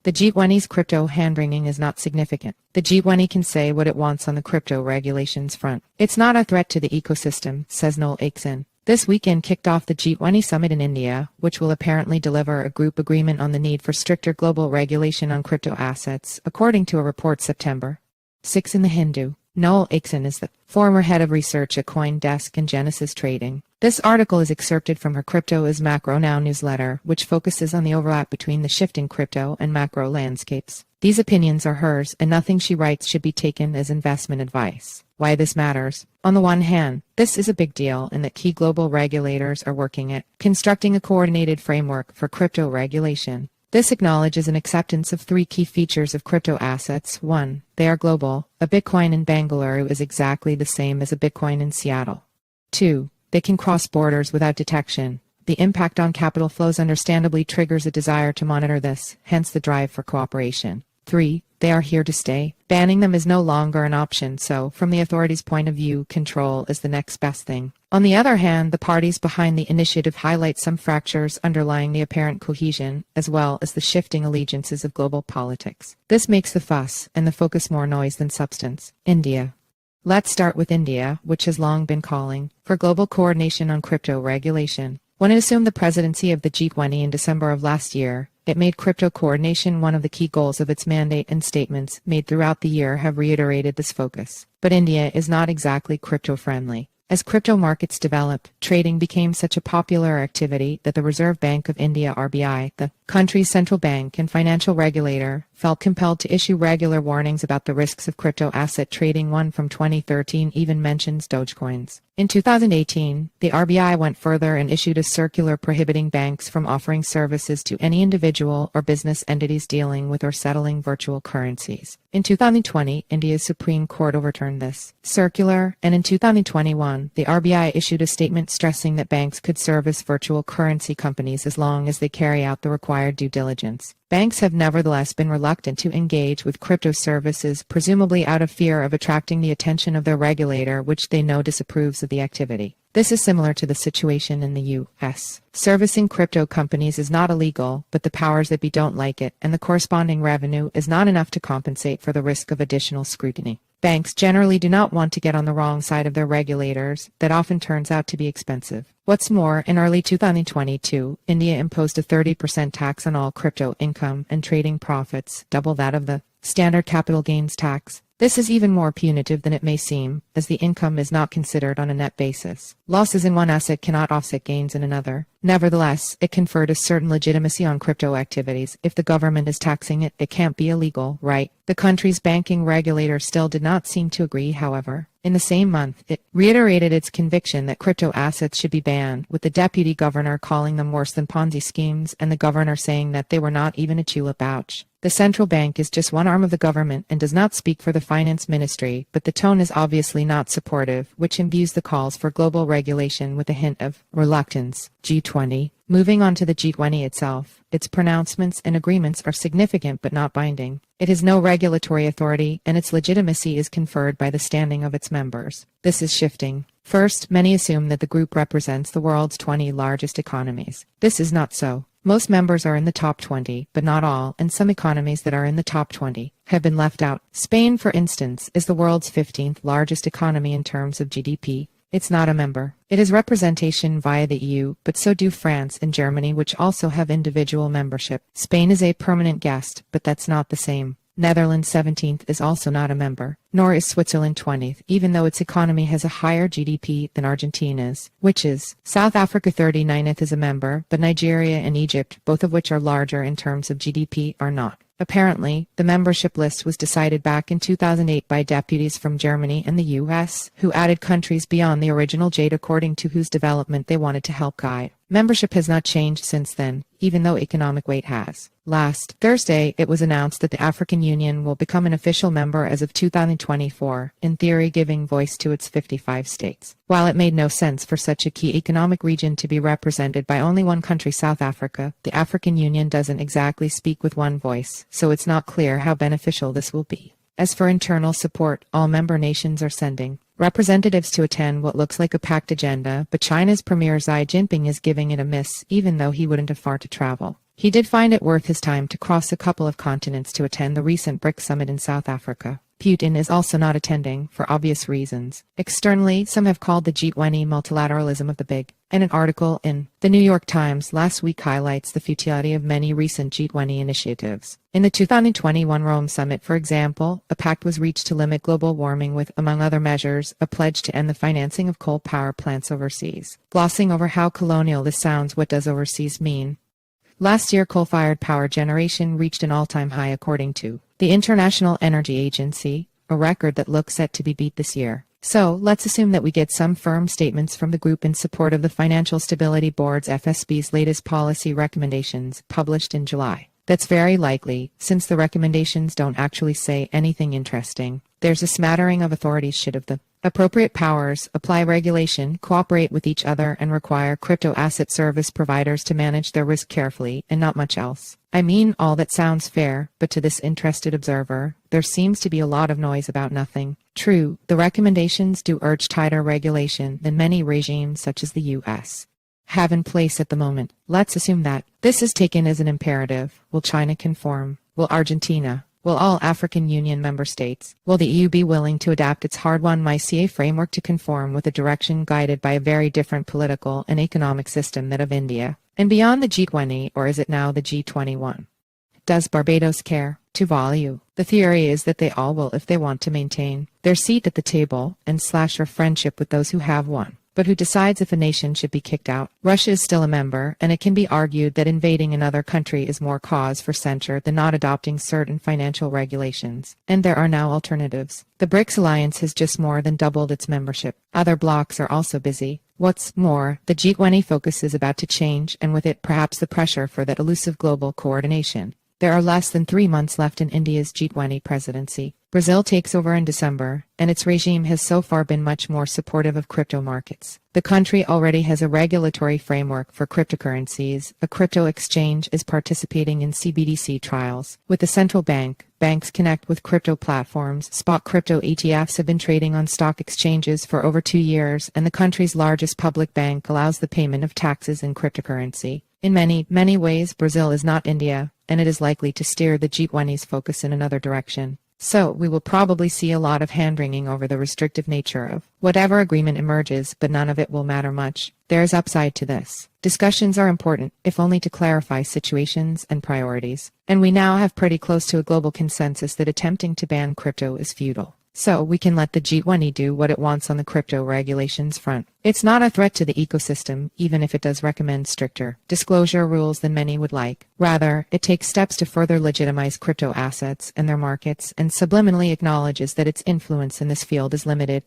The G20's crypto hand-wringing is not significant. The G20 can say what it wants on the crypto regulations front. It's not a threat to the ecosystem, says Noelle Acheson. This weekend kicked off the G20 summit in India, which will apparently deliver a group agreement on the need for stricter global regulation on crypto assets, according to a report September 6 in the Hindu. Noelle Acheson is the former head of research at CoinDesk and Genesis Trading. This article is excerpted from her Crypto is Macro Now newsletter, which focuses on the overlap between the shifting crypto and macro landscapes. These opinions are hers, and nothing she writes should be taken as investment advice. Why this matters? On the one hand, this is a big deal in that key global regulators are working at constructing a coordinated framework for crypto regulation. This acknowledges an acceptance of three key features of crypto assets. 1. They are global. A Bitcoin in Bangalore is exactly the same as a Bitcoin in Seattle. 2. They can cross borders without detection. The impact on capital flows understandably triggers a desire to monitor this, hence the drive for cooperation. 3. They are here to stay. Banning them is no longer an option, so, from the authorities' point of view, control is the next best thing. On the other hand, the parties behind the initiative highlight some fractures underlying the apparent cohesion, as well as the shifting allegiances of global politics. This makes the fuss and the focus more noise than substance. India. Let's start with India, which has long been calling for global coordination on crypto regulation. When it assumed the presidency of the G20 in December of last year, it made crypto coordination one of the key goals of its mandate, and statements made throughout the year have reiterated this focus. But India is not exactly crypto-friendly. As crypto markets developed, trading became such a popular activity that the Reserve Bank of India (RBI), the country's central bank and financial regulator, felt compelled to issue regular warnings about the risks of crypto asset trading. One from 2013 even mentions Dogecoins. In 2018, the RBI went further and issued a circular prohibiting banks from offering services to any individual or business entities dealing with or settling virtual currencies. In 2020, India's Supreme Court overturned this circular, and in 2021, the RBI issued a statement stressing that banks could serve as virtual currency companies as long as they carry out the required due diligence. Banks have nevertheless been reluctant to engage with crypto services, presumably out of fear of attracting the attention of their regulator, which they know disapproves of the activity. This is similar to the situation in the U.S. Servicing crypto companies is not illegal, but the powers that be don't like it, and the corresponding revenue is not enough to compensate for the risk of additional scrutiny. Banks generally do not want to get on the wrong side of their regulators. That often turns out to be expensive. What's more, in early 2022, India imposed a 30% tax on all crypto income and trading profits, double that of the standard capital gains tax. This is even more punitive than it may seem, as the income is not considered on a net basis. Losses in one asset cannot offset gains in another. Nevertheless, it conferred a certain legitimacy on crypto activities. If the government is taxing it, it can't be illegal, right? The country's banking regulator still did not seem to agree, however. In the same month, it reiterated its conviction that crypto assets should be banned, with the deputy governor calling them worse than Ponzi schemes and the governor saying that they were not even a tulip pouch. The central bank is just one arm of the government and does not speak for the finance ministry, but the tone is obviously not supportive, which imbues the calls for global regulation with a hint of reluctance. G20. Moving on to the G20 itself, its pronouncements and agreements are significant but not binding. It has no regulatory authority, and its legitimacy is conferred by the standing of its members. This is shifting. First, many assume that the group represents the world's 20 largest economies. This is not so. Most members are in the top 20, but not all, and some economies that are in the top 20 have been left out. Spain, for instance, is the world's 15th largest economy in terms of GDP. It's not a member. It has representation via the EU, but so do France and Germany, which also have individual membership. Spain is a permanent guest, but that's not the same. Netherlands 17th is also not a member, nor is Switzerland 20th, even though its economy has a higher GDP than Argentina's, which is. South Africa 39th is a member, but Nigeria and Egypt, both of which are larger in terms of GDP, are not. Apparently, the membership list was decided back in 2008 by deputies from Germany and the US, who added countries beyond the original Jade according to whose development they wanted to help guide. Membership has not changed since then, even though economic weight has. Last Thursday, it was announced that the African Union will become an official member as of 2024, in theory giving voice to its 55 states. While it made no sense for such a key economic region to be represented by only one country, South Africa, the African Union doesn't exactly speak with one voice, so it's not clear how beneficial this will be. As for internal support, all member nations are sending representatives to attend what looks like a packed agenda, but China's Premier Xi Jinping is giving it a miss, even though he wouldn't have far to travel. He did find it worth his time to cross a couple of continents to attend the recent BRICS summit in South Africa. Putin is also not attending, for obvious reasons. Externally, some have called the G20 multilateralism of the big, and an article in the New York Times last week highlights the futility of many recent G20 initiatives. In the 2021 Rome summit, for example, a pact was reached to limit global warming with, among other measures, a pledge to end the financing of coal power plants overseas. Glossing over how colonial this sounds, what does overseas mean? Last year, coal-fired power generation reached an all-time high according to the International Energy Agency, a record that looks set to be beat this year. So, let's assume that we get some firm statements from the group in support of the Financial Stability Board's FSB's latest policy recommendations, published in July. That's very likely, since the recommendations don't actually say anything interesting. There's a smattering of authorities should have the appropriate powers, apply regulation, cooperate with each other, and require crypto asset service providers to manage their risk carefully, and not much else. I mean, all that sounds fair, but to this interested observer, there seems to be a lot of noise about nothing. True, the recommendations do urge tighter regulation than many regimes such as the U.S. have in place at the moment. Let's assume that this is taken as an imperative. Will China conform? Will Argentina? Will all African Union member states? Will the EU be willing to adapt its hard-won MiCA framework to conform with a direction guided by a very different political and economic system that of India? And beyond the G20, or is it now the G21? Does Barbados care? Tuvalu. The theory is that they all will if they want to maintain their seat at the table and slash their friendship with those who have one. But who decides if a nation should be kicked out? Russia is still a member, and it can be argued that invading another country is more cause for censure than not adopting certain financial regulations. And there are now alternatives. The BRICS alliance has just more than doubled its membership. Other blocs are also busy. What's more, the G20 focus is about to change, and with it perhaps the pressure for that elusive global coordination. There are less than 3 months left in India's G20 presidency. Brazil takes over in December, and its regime has so far been much more supportive of crypto markets. The country already has a regulatory framework for cryptocurrencies. A crypto exchange is participating in CBDC trials. With the central bank, banks connect with crypto platforms. Spot crypto ETFs have been trading on stock exchanges for over 2 years, and the country's largest public bank allows the payment of taxes in cryptocurrency. In many, many ways, Brazil is not India, and it is likely to steer the G20's focus in another direction. So, we will probably see a lot of hand-wringing over the restrictive nature of whatever agreement emerges, but none of it will matter much. There is upside to this. Discussions are important, if only to clarify situations and priorities. And we now have pretty close to a global consensus that attempting to ban crypto is futile. So we can let the G20 do what it wants on the crypto regulations front. It's not a threat to the ecosystem, even if it does recommend stricter disclosure rules than many would like. Rather, it takes steps to further legitimize crypto assets and their markets, and subliminally acknowledges that its influence in this field is limited.